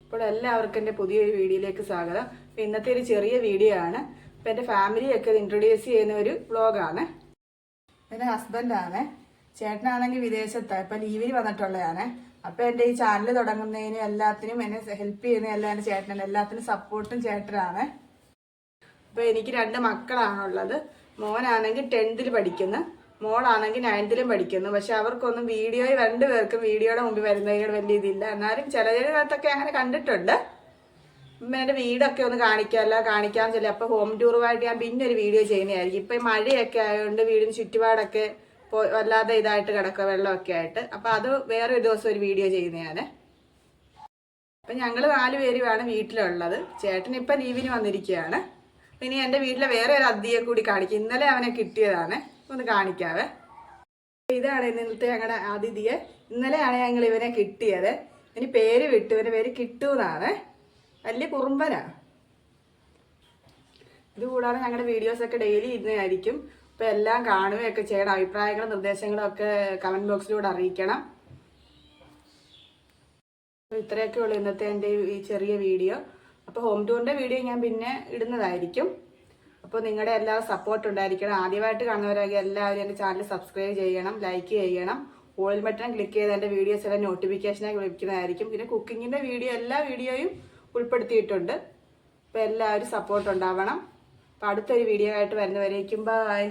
അപ്പോൾ എല്ലാവർക്കും എൻ്റെ പുതിയൊരു വീഡിയോയിലേക്ക് സ്വാഗതം. അപ്പോൾ ഇന്നത്തെ ഒരു ചെറിയ വീഡിയോ ആണ്. അപ്പോൾ എൻ്റെ ഫാമിലിയൊക്കെ ഇൻട്രൊഡ്യൂസ് ചെയ്യുന്ന ഒരു വ്ളോഗാണ്. എൻ്റെ ഹസ്ബൻഡാണ്. ചേട്ടനാണെങ്കിൽ വിദേശത്താണ്, ഇപ്പം ലീവിന് വന്നിട്ടുള്ളതാണ്. അപ്പോൾ എൻ്റെ ഈ ചാനൽ തുടങ്ങുന്നതിനും എല്ലാത്തിനും എന്നെ ഹെൽപ്പ് ചെയ്യുന്ന എല്ലാം എൻ്റെ ചേട്ടനാണ്. എല്ലാത്തിനും സപ്പോർട്ടും ചേട്ടനാണ്. അപ്പോൾ എനിക്ക് 2 മക്കളാണുള്ളത്. മോനാണെങ്കിൽ 10th പഠിക്കുന്നു, മോളാണെങ്കിൽ 9th പഠിക്കുന്നു. പക്ഷെ അവർക്കൊന്നും വീഡിയോയിൽ 2 പേർക്കും വീഡിയോയുടെ മുമ്പിൽ വരുന്നതിനോട് വലിയ ഇതില്ല. എന്നാലും ചിലതൊക്കെ അങ്ങനെ കണ്ടിട്ടുണ്ട്. എൻ്റെ വീടൊക്കെ ഒന്ന് കാണിക്കാൻ ചില അപ്പോൾ ഹോം ടൂറുമായിട്ട് ഞാൻ പിന്നെ ഒരു വീഡിയോ ചെയ്യുന്നതായിരിക്കും. ഇപ്പം മഴയൊക്കെ ആയതുകൊണ്ട് വീടിന് ചുറ്റുപാടൊക്കെ വല്ലാതെ ഇതായിട്ട് കിടക്കുക, വെള്ളമൊക്കെ ആയിട്ട്. അപ്പം അത് വേറെ ഒരു ദിവസം ഒരു വീഡിയോ ചെയ്യുന്നതാണ്. അപ്പം ഞങ്ങൾ 4 പേരുമാണ് വീട്ടിലുള്ളത്. ചേട്ടൻ ഇപ്പം ലീവിന് വന്നിരിക്കുകയാണ്. ഇനി എൻ്റെ വീട്ടിലെ വേറെ ഒരു അതിഥിയെ കൂടി കാണിക്കും. ഇന്നലെ അവനെ കിട്ടിയതാണ്, ഒന്ന് കാണിക്കാവേ. ഇതാണ് ഇന്നത്തെ ഞങ്ങളുടെ അതിഥിയെ. ഇന്നലെയാണ് ഞങ്ങൾ ഇവനെ കിട്ടിയത്. ഇനി പേര് വിട്ടു, ഇവൻ്റെ പേര് കിട്ടു എന്നാണ്. വലിയ കുറുമ്പനാണ്. ഇതുകൂടാതെ ഞങ്ങളുടെ വീഡിയോസൊക്കെ ഡെയിലി ഇടുന്നതായിരിക്കും. അപ്പോൾ എല്ലാം കാണുകയൊക്കെ ചെയ്യണം. അഭിപ്രായങ്ങളും നിർദ്ദേശങ്ങളും ഒക്കെ കമൻറ്റ് ബോക്സിലൂടെ അറിയിക്കണം. അപ്പോൾ ഇത്രയൊക്കെ ഉള്ളൂ ഇന്നത്തെ എൻ്റെ ഈ ചെറിയ വീഡിയോ. അപ്പോൾ ഹോം ടൂറിൻ്റെ വീഡിയോ ഞാൻ പിന്നെ ഇടുന്നതായിരിക്കും. അപ്പോൾ നിങ്ങളുടെ എല്ലാവരും സപ്പോർട്ട് ഉണ്ടായിരിക്കണം. ആദ്യമായിട്ട് കാണുന്നവരൊക്കെ എല്ലാവരും എൻ്റെ ചാനൽ സബ്സ്ക്രൈബ് ചെയ്യണം, ലൈക്ക് ചെയ്യണം, ഓൾ ബട്ടൺ ക്ലിക്ക് ചെയ്ത് എൻ്റെ വീഡിയോസ് എല്ലാം നോട്ടിഫിക്കേഷനായി ലഭിക്കുന്നതായിരിക്കും. പിന്നെ കുക്കിങ്ങിൻ്റെ വീഡിയോ എല്ലാ വീഡിയോയും ഉൾപ്പെടുത്തിയിട്ടുണ്ട്. അപ്പോൾ എല്ലാവരും സപ്പോർട്ട് ഉണ്ടാവണം. അപ്പോൾ അടുത്തൊരു വീഡിയോ ആയിട്ട് വരുന്നവരേക്കും ബൈ.